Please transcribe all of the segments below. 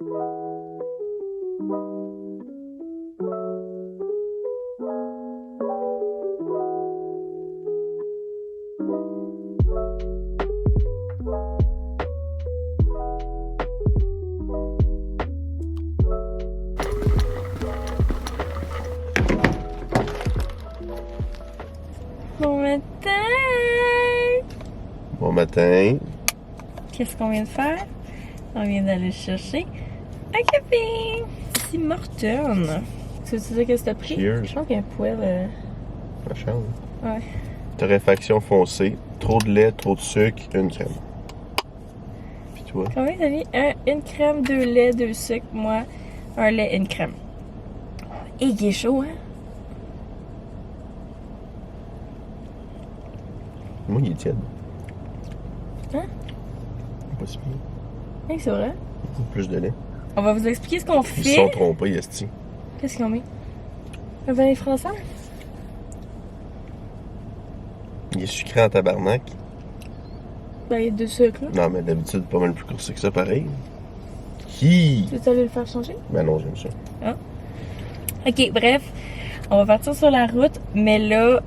Bon matin! Bon matin. Qu'est-ce qu'on vient de faire? On vient d'aller chercher un café! Tim Hortons. Tu veux dire qu'est-ce que t'as pris? Cheers. Je pense qu'il y a un poêle. Ma chance. Ouais. Torréfaction foncée. Trop de lait, trop de sucre, une crème. Puis toi? Combien t'as mis? Une crème, 2 laits, 2 sucres. Moi, un lait, une crème. Et il est chaud, hein? Moi, il est tiède. Hein? Pas si pire. Oui, c'est vrai. Plus de lait. On va vous expliquer ce qu'on Ils se sont fait. trompés, Esti. Qu'est-ce qu'ils ont mis? Un vanille français? Il est sucré en tabarnak. Ben, il y a 2 sucres, là. Non, mais d'habitude, pas mal plus coursé que ça, pareil. Hi! Tu veux aller le faire changer? Ben non, j'aime ça. Ok, bref, on va partir sur la route, mais là,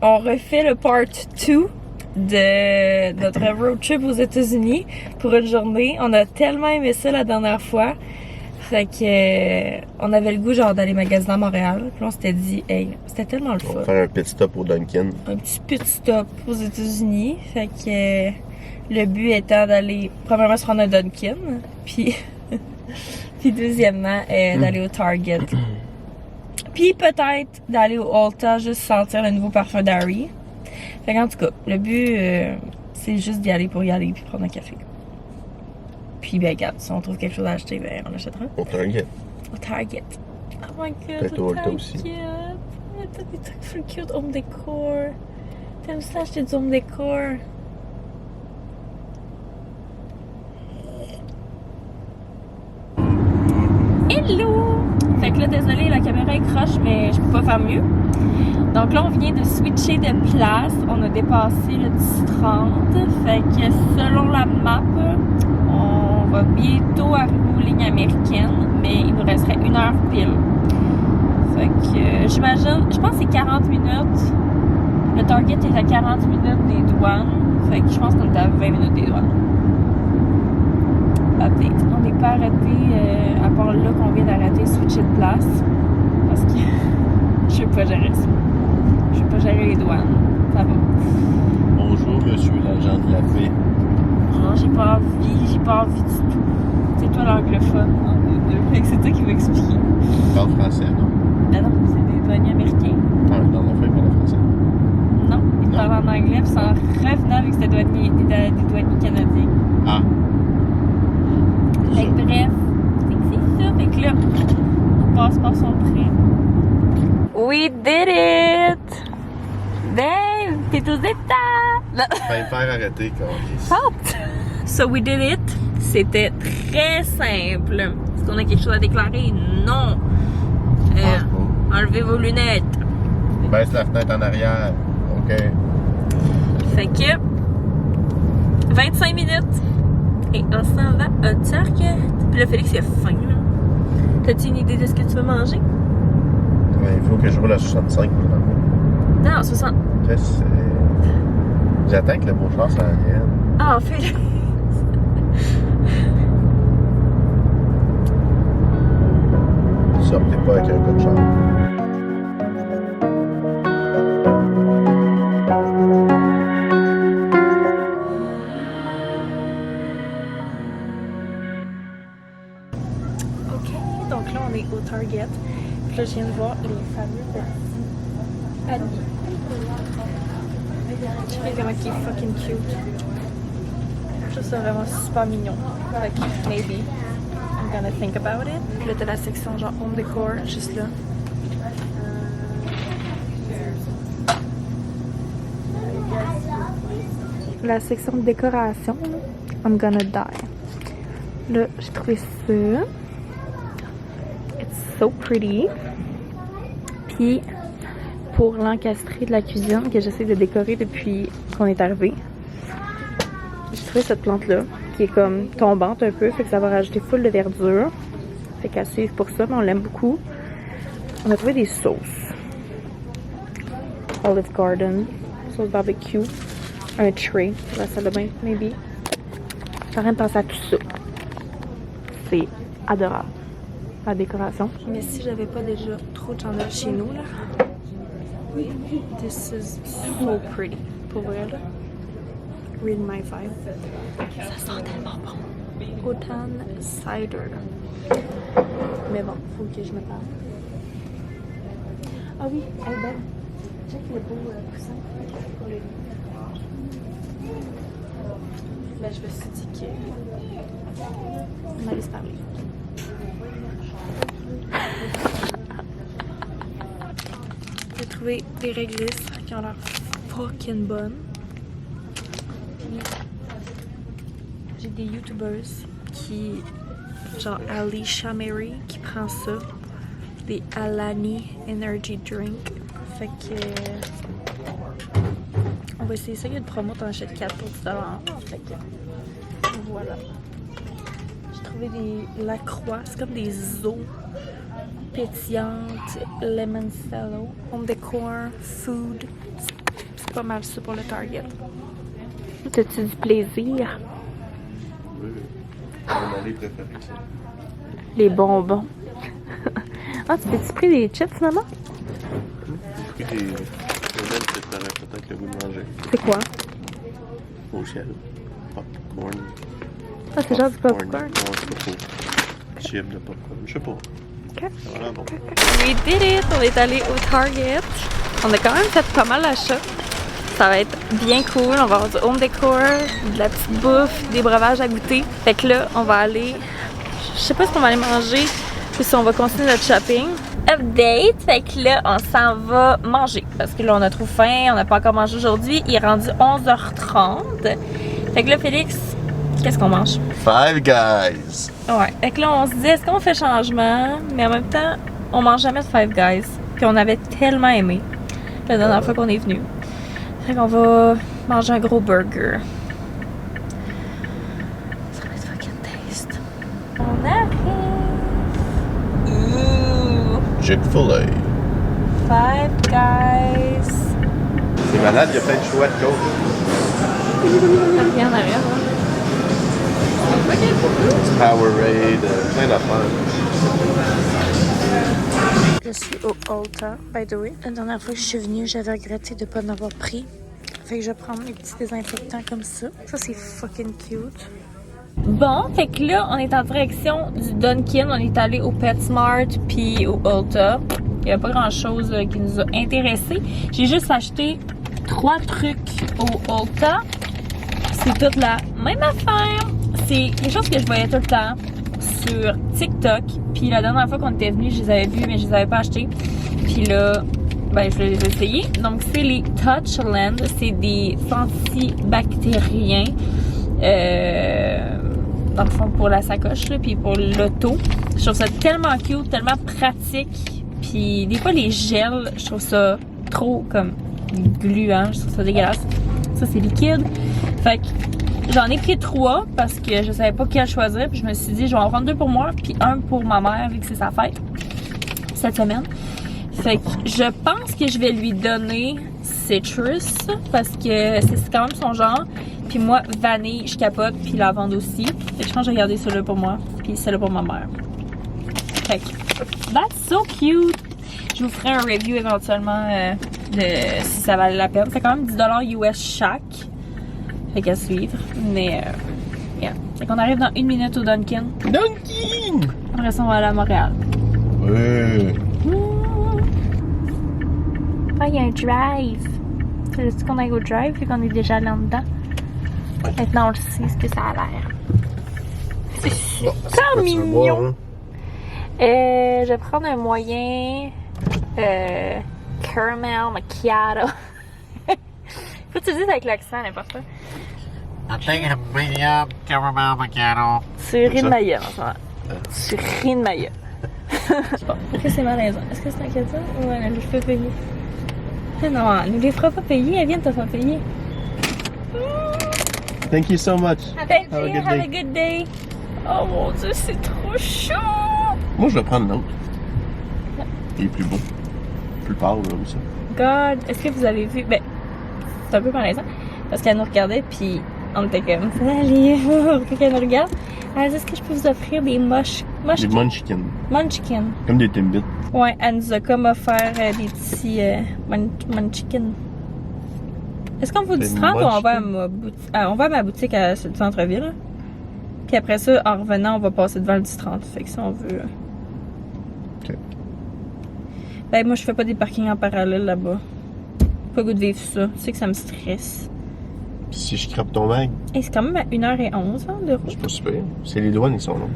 on refait le part 2 de notre road trip aux États-Unis pour une journée. On a tellement aimé ça la dernière fois. Fait que on avait le goût genre d'aller magasiner à Montréal. Puis on s'était dit, hey, c'était tellement le On va fun. faire un petit stop au Dunkin'. Un petit pit stop aux États-Unis. Fait que le but étant d'aller premièrement se rendre à Dunkin', puis puis deuxièmement d'aller au Target. Puis peut-être d'aller au Ulta juste sentir le nouveau parfum d'Harry. Fait qu'en tout cas, le but c'est juste d'y aller pour y aller puis prendre un café. Puis ben regarde, si on trouve quelque chose à acheter, ben on l'achètera. Au Target. Au Target. Oh my god, Peut-être au au Ulta Target. aussi. T'as des trucs full cute, home décor. T'aimes ça acheter du home décor? Hello! Fait que là, désolé, la caméra est croche, mais je peux pas faire mieux. Donc là, on vient de switcher de place. On a dépassé le 10-30. Fait que selon la map, on va bientôt arriver aux lignes américaines, mais il nous resterait 1 heure pile. Fait que j'imagine, je pense que c'est 40 minutes. Le Target est à 40 minutes des douanes. Fait que je pense qu'on est à 20 minutes des douanes. Update. On n'est pas arrêté, à part là qu'on vient d'arrêter, switcher de place. Parce que je sais pas gérer ça. Je sais pas gérer les douanes. Ça va. Bonjour, monsieur l'agent de la paix. Non, j'ai pas envie du tout. C'est toi l'anglophone entre les deux. Fait que c'est toi qui vas expliquer. Il parle français, non? Ben non, c'est des douaniers américains. Ah, non, non, il parle français. Non, ils parlent en anglais, puis c'est en revenant avec des douaniers canadiens. Ah. Fait que bref, c'est ça. Fait que là, nos passeports sont prêts. We did it! Dave, t'es aux États! Faire arrêter, quand Hot! So we did it. C'était très simple. Est-ce qu'on a quelque chose à déclarer? Non. Enlevez vos lunettes. Baisse la fenêtre en arrière. OK. Fait que 25 minutes. Et on s'en va à Target. Puis là, Félix, il a faim, là. T'as-tu une idée de ce que tu veux manger? Ouais, il faut que je roule à 65 maintenant. Non, 60. Qu'est-ce que c'est? J'attends que le beau char s'en vienne. Ah, Félix! Sortez pas avec un coup de char. OK, donc là, on est au Target. Puis là, je viens de voir les fameux petits paniers. Regardez comment il est fucking cute. Je trouve ça vraiment super mignon. Like, maybe I'm gonna think about it. Puis là, t'as la section genre home decor, juste là. La section de décoration, là, I'm gonna die. Là, j'ai trouvé ça. It's so pretty. Puis, pour l'encastré de la cuisine que j'essaie de décorer depuis qu'on est arrivé, j'ai trouvé cette plante-là. qui est comme tombante un peu, fait que ça va rajouter full de verdure. Fait qu'à suivre pour ça, mais on l'aime beaucoup. On a trouvé des sauces. Olive Garden, sauce barbecue, un tray pour la salle de bain, maybe. Je suis en train de penser à tout ça. C'est adorable. La décoration. Mais si j'avais pas déjà trop de chandelles chez nous, là. This is so pretty. Pour vrai, là. Read my vibe. Ça sent tellement bon. Autant cider. Mais bon, faut que je me parle. Ah oui, elle est belle. Check le beau coussin pour le lit. Ben, je me suis dit que on allait se parler. J'ai trouvé des réglisses qui ont l'air fucking bonnes. J'ai des youtubers qui, genre Alicia Mary, qui prend ça. Des Alani Energy Drink. Fait que on va essayer ça. Il y a une promo, t'en achètes 4 pour 10 $. Fait que voilà. J'ai trouvé des Lacroix. C'est comme des eaux pétillantes. Lemoncello. Home decor. Food. C'est pas mal ça pour le Target. T'as-tu du plaisir? Oui. Mon allée préférée, ça. Les bonbons. Ah, tu t'es pris des chips finalement? J'ai pris des même que t'aurais peut-être le goût de manger. C'est quoi? Au ciel. Popcorn. Ah, c'est genre du popcorn? Non, c'est pas faux. Chip de popcorn. Je sais pas. Ok. C'est vraiment bon. We did it! On est allé au Target. On a quand même fait pas mal d'achats. Ça va être bien cool. On va avoir du home decor, de la petite bouffe, des breuvages à goûter. Fait que là, on va aller... Je sais pas ce qu'on va aller manger, puis si on va continuer notre shopping. Update! Fait que là, on s'en va manger. Parce que là, on a trop faim. On n'a pas encore mangé aujourd'hui. Il est rendu 11h30. Fait que là, Félix, qu'est-ce qu'on mange? Five Guys! Ouais. Fait que là, on se dit, est-ce qu'on fait changement? Mais en même temps, on mange jamais de Five Guys. Puis on avait tellement aimé la dernière fois qu'on est venu. Fait qu'on va manger un gros burger. Ça va être fucking taste. On arrive! Ouh! Chick-fil-A. Five Guys! C'est malade, il y a plein de choix de coach. Rien en arrière, hein? Powerade, plein d'affaires. Je suis au Ulta, by the way. La dernière fois que je suis venue, j'avais regretté de ne pas en avoir pris. Fait que je vais prendre mes petits désinfectants comme ça. Ça, c'est fucking cute. Bon, fait que là, on est en direction du Dunkin'. On est allé au PetSmart puis au Ulta. Il n'y a pas grand-chose qui nous a intéressés. J'ai juste acheté 3 trucs au Ulta. C'est toute la même affaire. C'est quelque chose que je voyais tout le temps sur TikTok. Puis la dernière fois qu'on était venu, je les avais vus, mais je les avais pas achetés. Puis là, ben, je les ai essayés. Donc, c'est les Touchland. C'est des antibactériens. Dans le fond, pour la sacoche, là, puis pour l'auto. Je trouve ça tellement cute, tellement pratique. Puis des fois, les gels, je trouve ça trop comme gluant. Je trouve ça dégueulasse. Ça, c'est liquide. Fait que j'en ai pris 3 parce que je savais pas quel choisir. Puis je me suis dit, je vais en prendre 2 pour moi, puis 1 pour ma mère, vu que c'est sa fête cette semaine. Fait que je pense que je vais lui donner Citrus parce que c'est quand même son genre. Puis moi, vanille, je capote, puis lavande aussi. Fait que je pense que je vais garder celle-là pour moi, puis celle-là pour ma mère. Fait que, that's so cute! Je vous ferai un review éventuellement de si ça valait la peine. C'est quand même 10 $ US chaque. Fait qu'à suivre. Mais, yeah. Fait qu'on arrive dans 1 minute au Dunkin'. Dunkin'! Après ça, on va aller à Montréal. Ouais. Ah, il y a un drive. Sais-tu qu'on aille au drive vu qu'on est déjà allé en dedans? Maintenant, on le sait ce que ça a l'air. C'est super mignon. Hein? Je vais prendre un moyen caramel macchiato. Faut que tu le dises avec l'accent, n'importe quoi. I think a medium caramel macchiato. Tu ris de ma gueule en ce moment. Tu ris de ma gueule. Est-ce que c'est malaisant? Est-ce que c'est inquiétant? Ouais, elle nous fait payer. Non, elle ne les fera pas payer, elle vient de te faire payer. Thank you so much. Thank Have a you, good have day. a good day. Oh mon Dieu, c'est trop chaud. Moi, je vais prendre l'autre. Il est plus beau. Plus pâle, comme ça. God, est-ce que vous avez vu? Ben, c'est un peu malaisant. Parce qu'elle nous regardait, puis on était comme, salut, quand elle nous regarde. Elle dit, est-ce que je peux vous offrir des Des munchkins. munchkins? Comme des Timbits. Ouais, elle nous a comme offert des petits munchkins. Est-ce qu'on va du 30 ou on va à ma boutique à ce centre-ville? Puis après ça, en revenant, on va passer devant le 10-30. Fait que si on veut. Ok. Ben, moi, je fais pas des parkings en parallèle là-bas. Pas goût de vivre ça. Tu sais que ça me stresse. Puis si je crappe ton mag, Et c'est quand même à 1h11 de route. c'est pas super. C'est les douanes, ils sont longs.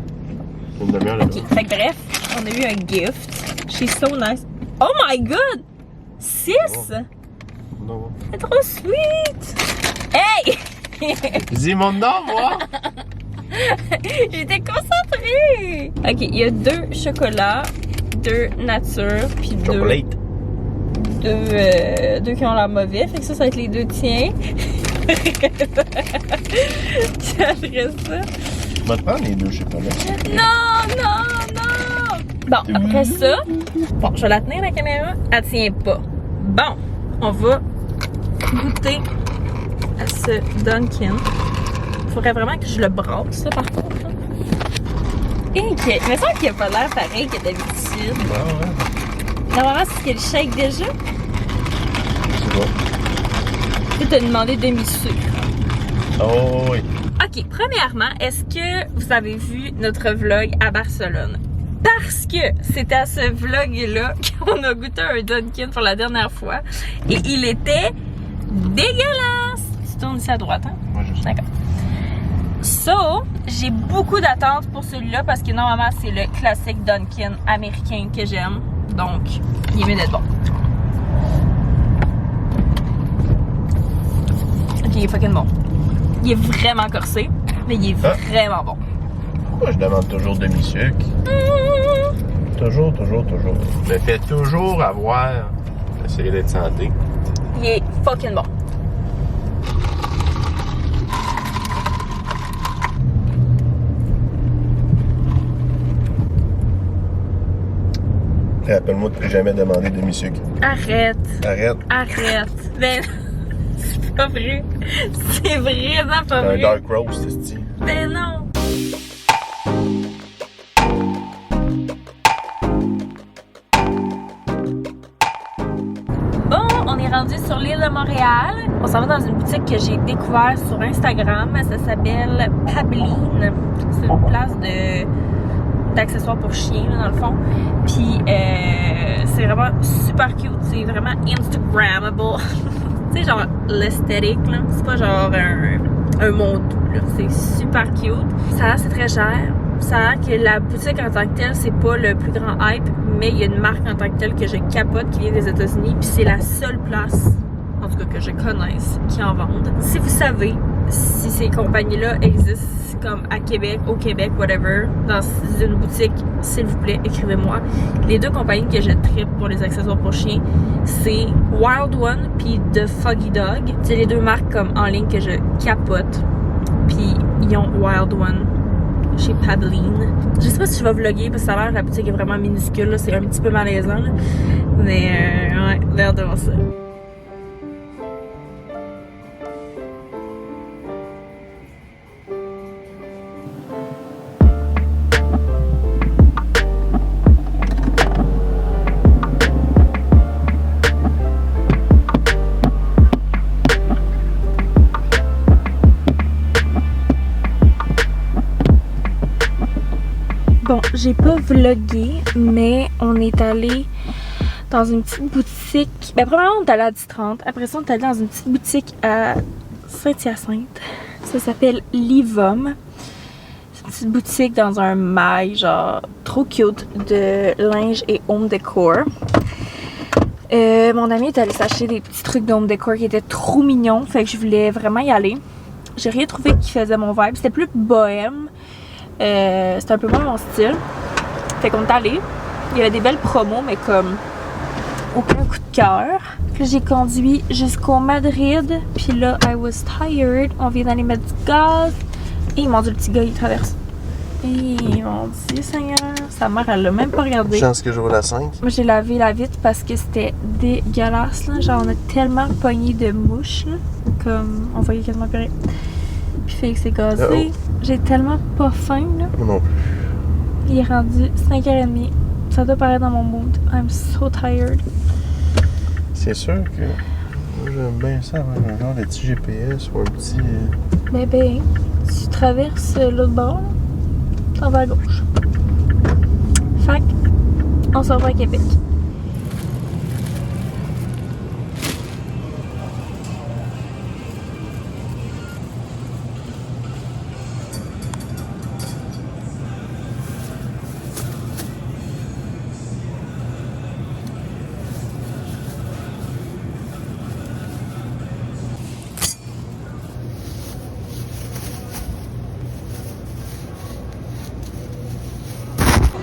Une demi-heure là-bas. Ok, fait que bref, on a eu un gift. She's so nice. Oh my god! 6! Non. C'est trop sweet! Hey! Dis mon nom, moi! J'étais concentrée! Ok, il y a 2 chocolats, 2 nature, puis 2 Chocolate. qui ont l'air mauvais. Fait que ça va être les 2 tiens. Puis après ça. Je vais te prendre les 2 chocolats. Non! Bon, après ça, bon, je vais la tenir la caméra. Elle tient pas. Bon, on va goûter à ce Dunkin'. Faudrait vraiment que je le brasse, ça, par contre. Et il me semble qu'il a pas l'air pareil que d'habitude. Ouais. Normalement, c'est qu'il shake déjà. C'est bon. Tu t'as demandé demi-sucre. Oh oui. Ok, premièrement, est-ce que vous avez vu notre vlog à Barcelone? Parce que c'était à ce vlog-là qu'on a goûté un Dunkin' pour la dernière fois. Et il était dégueulasse! Tu tournes ici à droite, hein? Moi, je sais. D'accord. So, j'ai beaucoup d'attentes pour celui-là parce que normalement, c'est le classique Dunkin' américain que j'aime. Donc, il est mieux d'être bon. Ok, il est fucking bon. Il est vraiment corsé, mais il est vraiment bon. Pourquoi je demande toujours demi-sucre? Toujours. Me fait toujours avoir. J'essaie d'être santé. Il est fucking bon. Rappelle-moi de plus jamais demander demi-sucre. Arrête. Arrête. Ben, c'est pas vrai. C'est vraiment pas Un vrai. dark roast, c'est-tu? Ben non. Bon, on est rendu sur l'île de Montréal. On s'en va dans une boutique que j'ai découvert sur Instagram. Ça s'appelle Pabeline. C'est une place d'accessoires pour chiens, là, dans le fond. Puis, c'est vraiment super cute. C'est vraiment Instagrammable. Tu sais, genre l'esthétique, là. C'est pas genre un monde doux, là. C'est super cute. Ça a l'air, c'est très cher. Ça a l'air que la boutique en tant que telle, c'est pas le plus grand hype, mais il y a une marque en tant que telle que je capote qui vient des États-Unis, puis c'est la seule place, en tout cas que je connaisse, qui en vendent. Si vous savez si ces compagnies-là existent comme à Québec, au Québec, whatever, dans une boutique, s'il vous plaît, écrivez-moi. Les 2 compagnies que je trippe pour les accessoires pour chiens, c'est Wild One puis The Foggy Dog. C'est les 2 marques comme en ligne que je capote. Puis ils ont Wild One chez Pabeline. Je sais pas si je vais vlogger parce que ça a l'air la boutique est vraiment minuscule, là. C'est un petit peu malaisant, là. Mais ouais, l'air de voir ça. Bon, j'ai pas vlogué, mais on est allé dans une petite boutique. Ben, premièrement, on est allé à 10-30. Après ça, on est allé dans une petite boutique à Saint-Hyacinthe. Ça s'appelle Livom. C'est une petite boutique dans un mail, genre, trop cute, de linge et home decor. Mon ami est allé s'acheter des petits trucs de home decor qui étaient trop mignons. Fait que je voulais vraiment y aller. J'ai rien trouvé qui faisait mon vibe. C'était plus bohème. C'était un peu moins mon style. Fait qu'on est allé. Il y avait des belles promos, mais comme aucun coup de cœur. Puis j'ai conduit jusqu'au Madrid. Puis là, I was tired. On vient d'aller mettre du gaz. Et mon Dieu, le petit gars, il traverse. Et mon Dieu Seigneur, sa mère, elle l'a même pas regardé. Chance que je roule à 5. Moi, j'ai lavé la vitre parce que c'était dégueulasse, là. Genre, on a tellement pogné de mouches, là. Comme, on voyait quasiment plus rien. Puis Félix s'est gazé. J'ai tellement pas faim, là. Non. Il est rendu 5h30. Ça doit paraître dans mon mood. I'm so tired. C'est sûr que moi j'aime bien ça avoir un genre de petit GPS ou un petit. Bébé, tu traverses l'autre bord, là, t'en vas à gauche. Fait on s'en va à Québec.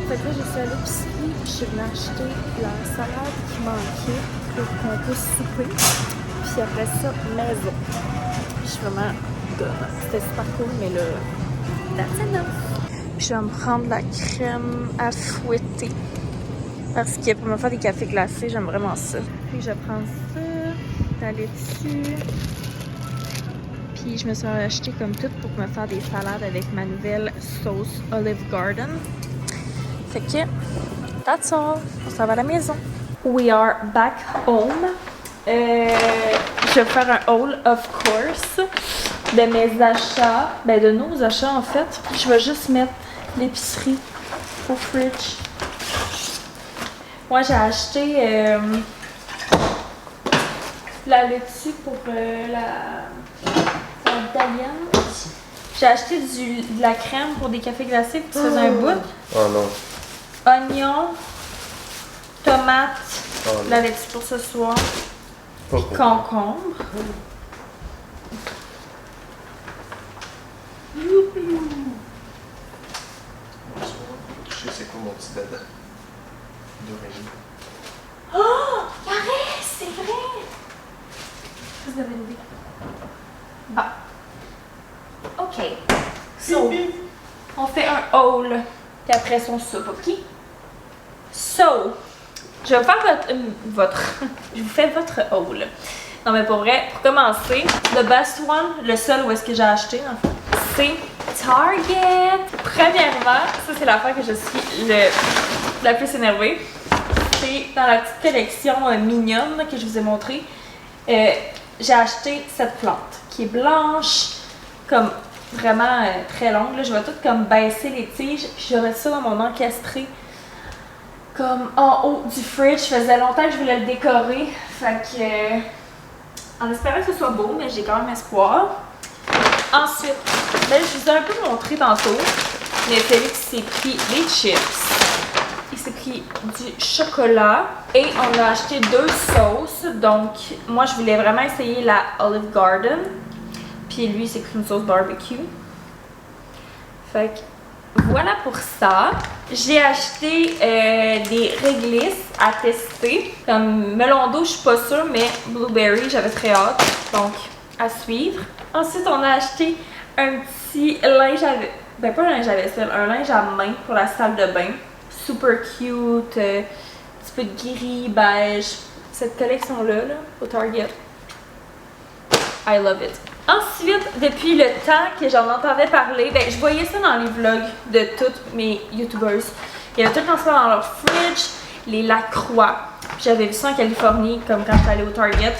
Fait que là, j'ai fait à l'épicerie, je suis venue acheter la salade qui manquait pour qu'on puisse souper. Puis après ça, maison. Je suis vraiment done. C'était super cool, mais là, that's enough. Puis je vais me prendre la crème à fouetter. Parce que pour me faire des cafés glacés, j'aime vraiment ça. Puis je prends ça, la laitue. Puis je me suis acheté comme tout pour me faire des salades avec ma nouvelle sauce Olive Garden. Fait que, that's all. On s'en va à la maison. We are back home. Je vais faire un haul, of course, de mes achats. Ben, de nos achats, en fait. Je vais juste mettre l'épicerie au fridge. Moi, j'ai acheté la laitue pour la italienne. J'ai acheté de la crème pour des cafés glacés, puis tu faisais un bout. Oh non. Oignon, tomate, la laitue pour ce soir, puis concombre. Je sais c'est quoi mon petit dada d'oreiller. Oh! Arrête, c'est vrai! Vous avez oublié. Bah. OK. So, on fait un haul, puis après son soupe, OK? So, je vais faire je vous fais votre haul. Non, mais pour vrai, pour commencer, the best one, le seul où est-ce que j'ai acheté, en fait, c'est Target. Premièrement, ça c'est l'affaire que je suis la plus énervée. C'est dans la petite collection mignonne là, que je vous ai montré. J'ai acheté cette plante qui est blanche, comme vraiment très longue. Là. Je vais tout comme baisser les tiges, puis je vais mettre ça dans mon encastré. Comme en haut du fridge. Ça faisait longtemps que je voulais le décorer. Fait que, en espérant que ce soit beau, mais j'ai quand même espoir. Ensuite, ben, je vous ai un peu montré tantôt, mais Félix s'est pris des chips. Il s'est pris du chocolat. Et on a acheté 2 sauces. Donc, moi, je voulais vraiment essayer la Olive Garden. Puis lui, il s'est pris une sauce barbecue. Fait que, voilà pour ça. J'ai acheté des réglisses à tester. Comme melon d'eau, je suis pas sûre, mais blueberry, j'avais très hâte. Donc, à suivre. Ensuite, on a acheté un petit linge à... Ben, pas un linge à vaisselle, un linge à main pour la salle de bain. Super cute, un petit peu de gris, beige. Cette collection-là, là, au Target. I love it. Ensuite, depuis le temps que j'en entendais parler, ben, je voyais ça dans les vlogs de toutes mes YouTubers. Il y avait tout le temps dans leur fridge, les Lacroix. J'avais vu ça en Californie, comme quand j'étais allée au Target.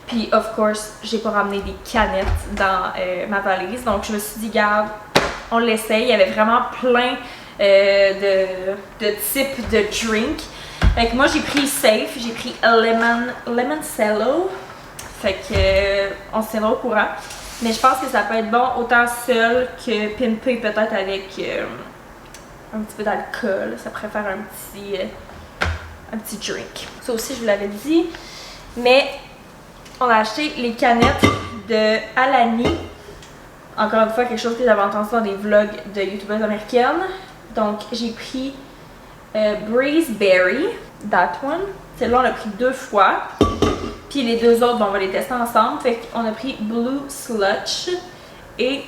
Puis, of course, j'ai pas ramené des canettes dans ma valise. Donc, je me suis dit, garde, on l'essaye. Il y avait vraiment plein de types de drinks. Fait que moi, j'ai pris Safe, j'ai pris Lemon Cello. Fait que, on se tiendra au courant. Mais je pense que ça peut être bon autant seul que pimpé peut-être avec un petit peu d'alcool. Ça pourrait faire un petit drink. Ça aussi, je vous l'avais dit. Mais on a acheté les canettes de Alani. Encore une fois, quelque chose que j'avais entendu dans des vlogs de youtubeuses américaines. Donc, j'ai pris Breeze Berry, that one. Celle-là, on l'a pris 2 fois. Puis les deux autres, bon, on va les tester ensemble. Fait qu'on a pris Blue Sludge et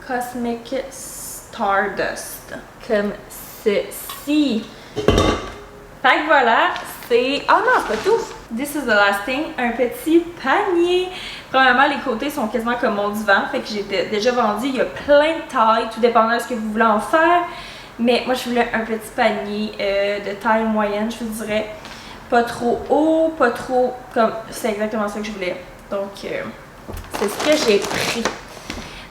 Cosmic Stardust. Comme ceci. Fait que voilà, c'est... Ah non, c'est pas tout! This is the last thing. Un petit panier. Premièrement, les côtés sont quasiment comme mon divan. Fait que j'ai déjà vendu. Il y a plein de tailles, tout dépendant de ce que vous voulez en faire. Mais moi, je voulais un petit panier de taille moyenne, je vous dirais. Pas trop haut, pas trop comme... C'est exactement ça que je voulais. Donc, c'est ce que j'ai pris.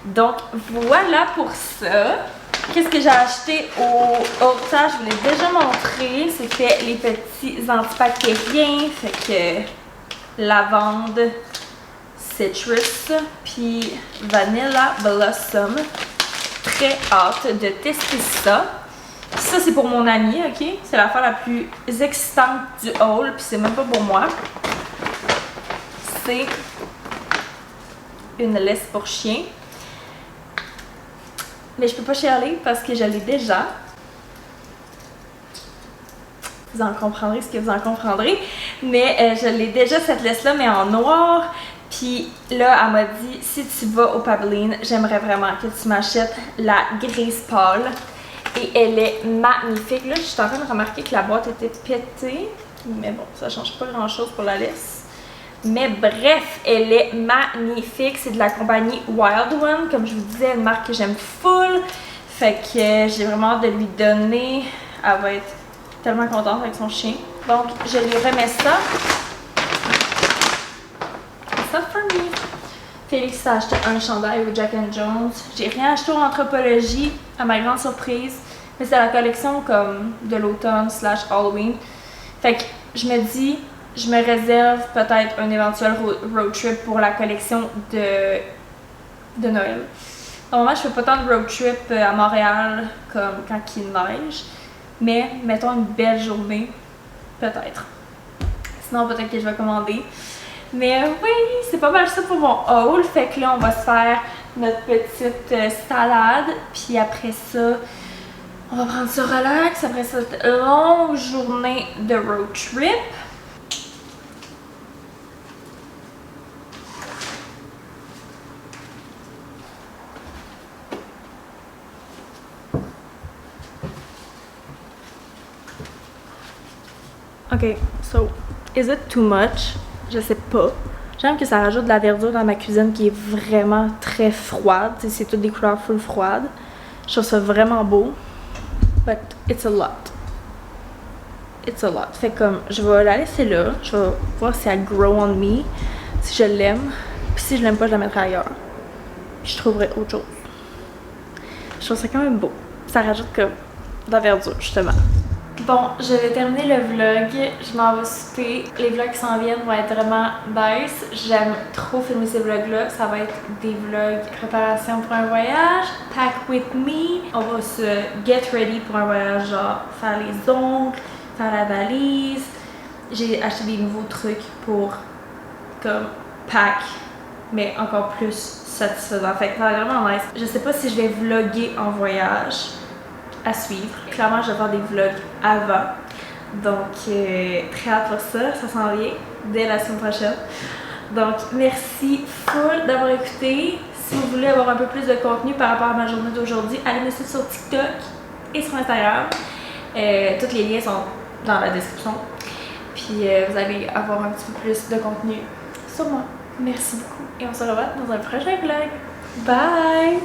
Donc, voilà pour ça. Qu'est-ce que j'ai acheté au Ulta? Je vous l'ai déjà montré. C'était les petits antibactériens. Fait que lavande, citrus, puis vanilla blossom. Très hâte de tester ça. Ça, c'est pour mon ami, ok? C'est l'affaire la plus excitante du haul, puis c'est même pas pour moi. C'est une laisse pour chien. Mais je peux pas chialer parce que je l'ai déjà. Vous en comprendrez ce que vous en comprendrez. Mais je l'ai déjà, cette laisse-là, mais en noir. Puis là, elle m'a dit, si tu vas au Pabeline, j'aimerais vraiment que tu m'achètes la grise pâle. Et elle est magnifique. Là, je suis en train de remarquer que la boîte était pétée. Mais bon, ça change pas grand-chose pour la laisse. Mais bref, elle est magnifique. C'est de la compagnie Wild One. Comme je vous disais, une marque que j'aime full. Fait que j'ai vraiment hâte de lui donner. Elle va être tellement contente avec son chien. Donc, je lui remets ça. Ça for me. Félix a acheté un chandail au Jack & Jones. J'ai rien acheté au Anthropologie, à ma grande surprise. Mais c'est la collection comme de l'automne / Halloween. Fait que je me dis, je me réserve peut-être un éventuel road trip pour la collection de Noël. Normalement, je fais pas tant de road trip à Montréal comme quand il neige. Mais mettons une belle journée, peut-être. Sinon, peut-être que je vais commander. Mais oui, c'est pas mal ça pour mon haul. Fait que là, on va se faire notre petite salade. Puis après ça, on va prendre ça relax. Après cette longue journée de road trip. Ok, so, is it too much? Je sais pas. J'aime que ça rajoute de la verdure dans ma cuisine qui est vraiment très froide. C'est toutes des couleurs full froides. Je trouve ça vraiment beau. But it's a lot. It's a lot. Fait comme, je vais la laisser là. Je vais voir si elle grow on me. Si je l'aime. Puis si je l'aime pas, je la mettrai ailleurs. Puis je trouverai autre chose. Je trouve ça quand même beau. Ça rajoute comme de la verdure, justement. Bon, je vais terminer le vlog, je m'en vais souper. Les vlogs qui s'en viennent vont être vraiment nice. J'aime trop filmer ces vlogs-là. Ça va être des vlogs préparation pour un voyage, pack with me. On va se get ready pour un voyage, genre faire les ongles, faire la valise. J'ai acheté des nouveaux trucs pour comme pack, mais encore plus satisfaisant. Fait que ça va être vraiment nice. Je sais pas si je vais vlogger en voyage. À suivre. Clairement, je vais faire des vlogs avant. Donc, très hâte pour ça. Ça s'en vient dès la semaine prochaine. Donc, merci full d'avoir écouté. Si vous voulez avoir un peu plus de contenu par rapport à ma journée d'aujourd'hui, allez me suivre sur TikTok et sur Instagram. Tous les liens sont dans la description. Puis, vous allez avoir un petit peu plus de contenu sur moi. Merci beaucoup. Et on se revoit dans un prochain vlog. Bye!